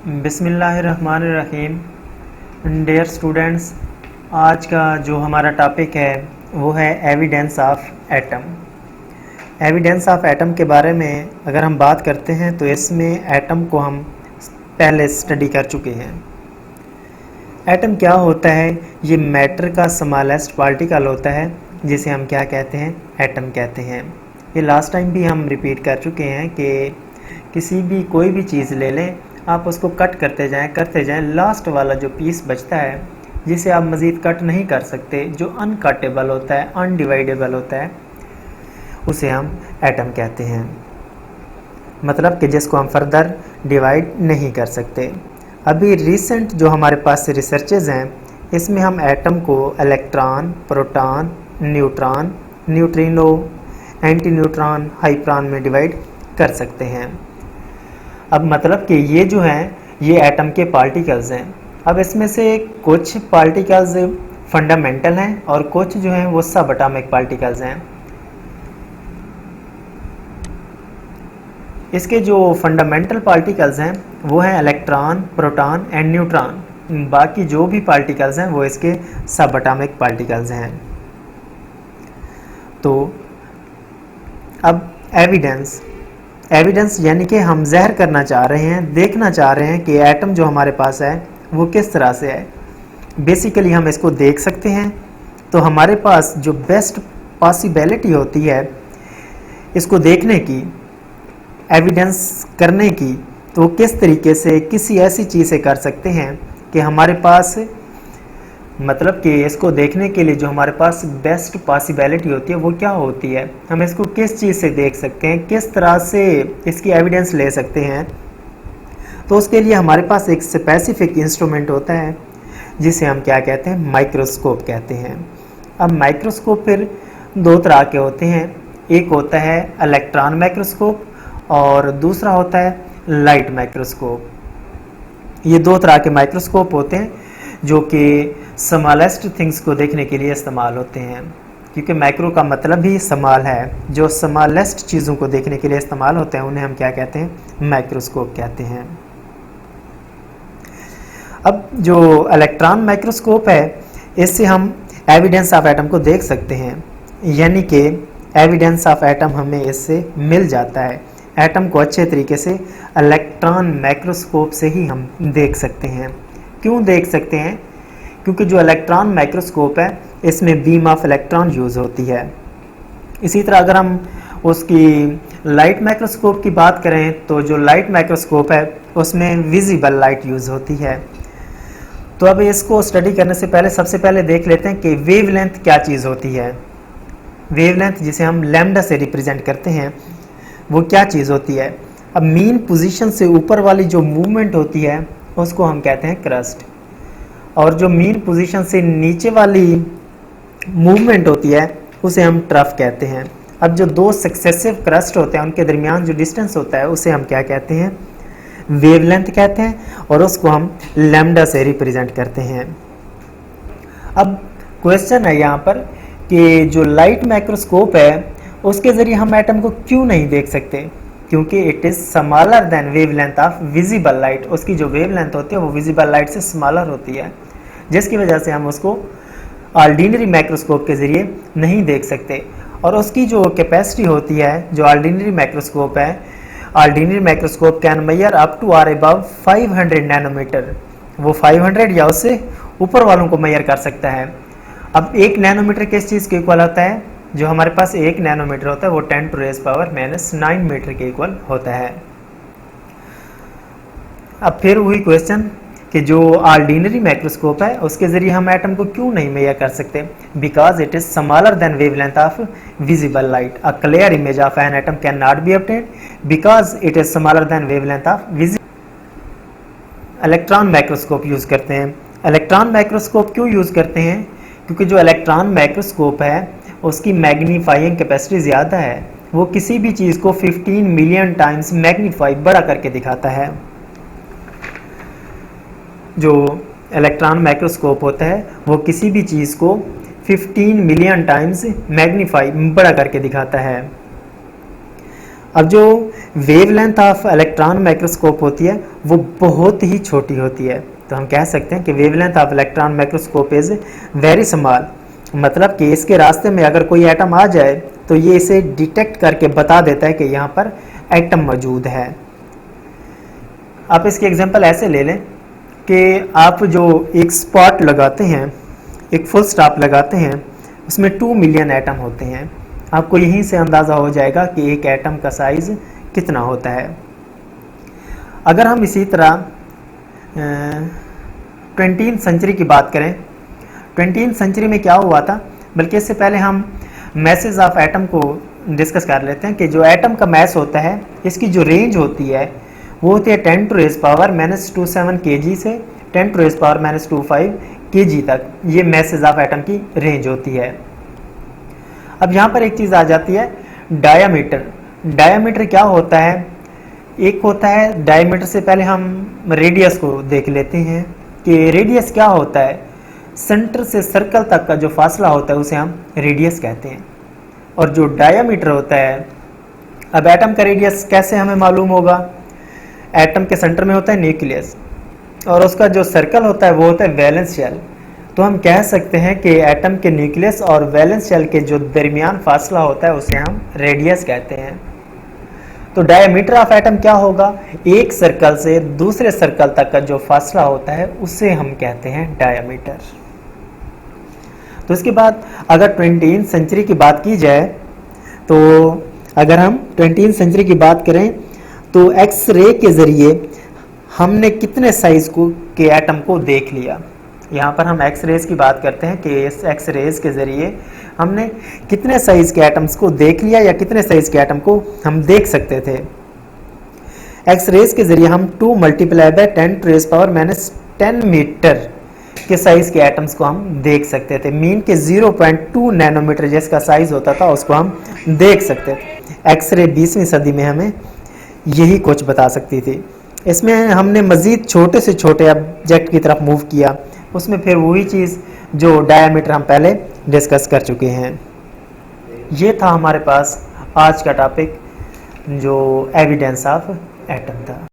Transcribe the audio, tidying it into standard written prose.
बिस्मिल्लाहिर्रहमानिर्रहीम। Dear students, आज का जो हमारा टॉपिक है वो है evidence of atom. Evidence of atom के बारे में अगर हम बात करते हैं तो इसमें एटम को हम पहले स्टडी कर चुके हैं। एटम क्या होता है? ये मैटर का स्मॉलेस्ट पार्टिकल होता है जिसे हम क्या कहते हैं? एटम कहते हैं। ये लास्ट टाइम भी हम रिपीट कर चुके हैं कि किसी भी कोई भी चीज़ ले लें, आप उसको कट करते जाएं, लास्ट वाला जो पीस बचता है जिसे आप मज़ीद कट नहीं कर सकते, जो अनकटेबल होता है, अनडिवाइडेबल होता है, उसे हम एटम कहते हैं। मतलब कि जिसको हम फर्दर डिवाइड नहीं कर सकते। अभी रिसेंट जो हमारे पास रिसर्चेज हैं, इसमें हम एटम को electron, proton, neutron, neutrino, anti neutron, hyperon में डिवाइड कर सकते हैं। अब मतलब कि ये जो हैं ये एटम के पार्टिकल्स हैं। अब इसमें से कुछ पार्टिकल्स फंडामेंटल हैं और कुछ जो हैं वो सब एटॉमिक पार्टिकल्स हैं। इसके जो फंडामेंटल पार्टिकल्स हैं वो हैं इलेक्ट्रॉन, प्रोटॉन एंड न्यूट्रॉन। बाकी जो भी पार्टिकल्स हैं वो इसके सब एटॉमिक पार्टिकल्स हैं। तो अब एविडेंस यानी कि हम ज़ाहिर करना चाह रहे हैं, देखना चाह रहे हैं कि एटम जो हमारे पास है वो किस तरह से है। बेसिकली हम इसको देख सकते हैं। तो हमारे पास जो बेस्ट पॉसिबिलिटी होती है इसको देखने की, एविडेंस करने की, तो किस तरीके से किसी ऐसी चीज़ से कर सकते हैं कि हमारे पास मतलब कि इसको देखने के लिए जो हमारे पास बेस्ट पॉसिबिलिटी होती है वो क्या होती है, हम इसको किस चीज़ से देख सकते हैं, किस तरह से इसकी एविडेंस ले सकते हैं। तो उसके लिए हमारे पास एक स्पेसिफिक इंस्ट्रूमेंट होता है जिसे हम क्या कहते हैं? माइक्रोस्कोप कहते हैं। अब माइक्रोस्कोप फिर दो तरह के होते हैं। एक होता है इलेक्ट्रॉन माइक्रोस्कोप और दूसरा होता है लाइट माइक्रोस्कोप। ये दो तरह के माइक्रोस्कोप होते हैं जो कि स्मॉलेस्ट थिंग्स को देखने के लिए इस्तेमाल होते हैं, क्योंकि माइक्रो का मतलब ही स्मॉल है। जो स्मॉलेस्ट चीज़ों को देखने के लिए इस्तेमाल होते हैं उन्हें हम क्या कहते हैं? माइक्रोस्कोप कहते हैं। अब जो इलेक्ट्रॉन माइक्रोस्कोप है इससे हम एविडेंस ऑफ एटम को देख सकते हैं, यानी कि एविडेंस ऑफ एटम हमें इससे मिल जाता है। एटम को अच्छे तरीके से इलेक्ट्रॉन माइक्रोस्कोप से ही हम देख सकते हैं। क्यों देख सकते हैं? क्योंकि जो इलेक्ट्रॉन माइक्रोस्कोप है इसमें बीम ऑफ इलेक्ट्रॉन यूज़ होती है। इसी तरह अगर हम उसकी लाइट माइक्रोस्कोप की बात करें तो जो लाइट माइक्रोस्कोप है उसमें विजिबल लाइट यूज़ होती है। तो अब इसको स्टडी करने से पहले सबसे पहले देख लेते हैं कि वेवलेंथ क्या चीज़ होती है। वेवलेंथ जिसे हम लैम्डा से रिप्रेजेंट करते हैं वो क्या चीज़ होती है। अब मीन पोजीशन से ऊपर वाली जो मूवमेंट होती है उसको हम कहते हैं क्रस्ट, और जो मीन पोजीशन से नीचे वाली मूवमेंट होती है उसे हम ट्रफ कहते हैं। अब जो दो सक्सेसिव क्रस्ट होते हैं उनके दरमियान जो डिस्टेंस होता है उसे हम क्या कहते हैं? वेवलेंथ कहते हैं, और उसको हम लैम्डा से रिप्रेजेंट करते हैं। अब क्वेश्चन है यहाँ पर कि जो लाइट माइक्रोस्कोप है उसके ज़रिए हम एटम को क्यों नहीं देख सकते? क्योंकि it is smaller than wavelength of visible light. उसकी जो वेवलेंथ होती है वो विजिबल लाइट से स्मॉलर होती है, जिसकी वजह से हम उसको ऑर्डिनरी माइक्रोस्कोप के ज़रिए नहीं देख सकते। और उसकी जो कैपेसिटी होती है, जो ऑर्डिनरी माइक्रोस्कोप है, ordinary microscope can measure up to or above 500 nanometre. वो 500 या उससे ऊपर वालों को मेजर कर सकता है। अब 1 नैनोमीटर किस चीज़ के इक्वल होता है? जो हमारे पास 1 नैनोमीटर होता है वो 10⁻⁻⁹ मीटर के इक्वल होता है। अब फिर वही क्वेश्चन कि जो ऑर्डिनरी माइक्रोस्कोप है उसके ज़रिए हम एटम को क्यों नहीं मेजर कर सकते? Because it is smaller than wavelength of visible light. A clear image of an atom can not be obtained because it is smaller than wavelength of visible. Electron microscope use करते हैं। Electron microscope क्यों use करते हैं? क्योंकि जो electron microscope है उसकी magnifying capacity ज़्यादा है। वो किसी भी चीज़ को 15 मिलियन टाइम्स मैग्नीफाई बड़ा करके दिखाता है। जो इलेक्ट्रॉन माइक्रोस्कोप होता है वो किसी भी चीज़ को 15 मिलियन टाइम्स मैग्नीफाई बड़ा करके दिखाता है। अब जो वेवलेंथ ऑफ इलेक्ट्रॉन माइक्रोस्कोप होती है वो बहुत ही छोटी होती है, तो हम कह सकते हैं कि wavelength of electron microscope is very small. मतलब कि इसके रास्ते में अगर कोई एटम आ जाए तो ये इसे डिटेक्ट करके बता देता है कि यहाँ पर एटम मौजूद है। आप इसकी एग्जांपल ऐसे ले लें कि आप जो एक स्पॉट लगाते हैं, एक फुल स्टॉप लगाते हैं, उसमें 2 मिलियन एटम होते हैं। आपको यहीं से अंदाज़ा हो जाएगा कि एक एटम का साइज़ कितना होता है। अगर हम इसी तरह 20वीं सेंचुरी की बात करें, 20वीं सेंचुरी में क्या हुआ था, बल्कि इससे पहले हम मैसेज ऑफ एटम को डिस्कस कर लेते हैं कि जो एटम का मैस होता है इसकी जो रेंज होती है वो होती है 10⁻⁻⁻27 kg से 10⁻⁻⁻25 kg तक। ये मैसेज ऑफ एटम की रेंज होती है। अब यहाँ पर एक चीज़ आ जाती है डायामीटर। डायामीटर क्या होता है? एक होता है डायामीटर से पहले हम रेडियस को देख लेते हैं कि रेडियस क्या होता है। सेंटर से सर्कल तक का जो फासला होता है उसे हम रेडियस कहते हैं। और जो डायामीटर होता है, अब एटम का रेडियस कैसे हमें मालूम होगा? एटम के सेंटर में होता है न्यूक्लियस और उसका जो सर्कल होता है वो होता है वैलेंस शेल। तो हम कह सकते हैं कि एटम के न्यूक्लियस और वैलेंस शेल के जो दरमियान फासला होता है उसे हम रेडियस कहते हैं। तो डायमीटर ऑफ एटम क्या होगा? एक सर्कल से दूसरे सर्कल तक का जो फासला होता है उसे हम कहते हैं डायमीटर। तो इसके बाद अगर 20वीं सेंचुरी की बात की जाए, तो अगर हम 20वीं सेंचुरी की बात करें तो एक्सरे के ज़रिए हमने कितने साइज़ के एटम को देख लिया। यहाँ पर हम एक्सरेज की बात करते हैं कि इस एक्सरेज के ज़रिए हमने कितने साइज़ के एटम्स को देख लिया या कितने साइज़ के एटम को हम देख सकते थे। एक्सरेज के ज़रिए हम 2 × 10⁻⁻10 मीटर के साइज़ के एटम्स को हम देख सकते थे। मीन के 0.2 नैनोमीटर जिसका साइज़ होता था उसको हम देख सकते थे। एक्सरे 20वीं सदी में हमें यही कुछ बता सकती थी। इसमें हमने मज़ीद छोटे से छोटे ऑब्जेक्ट की तरफ मूव किया, उसमें फिर वही चीज़ जो डायमीटर हम पहले डिस्कस कर चुके हैं। ये था हमारे पास आज का टॉपिक जो एविडेंस ऑफ एटम था।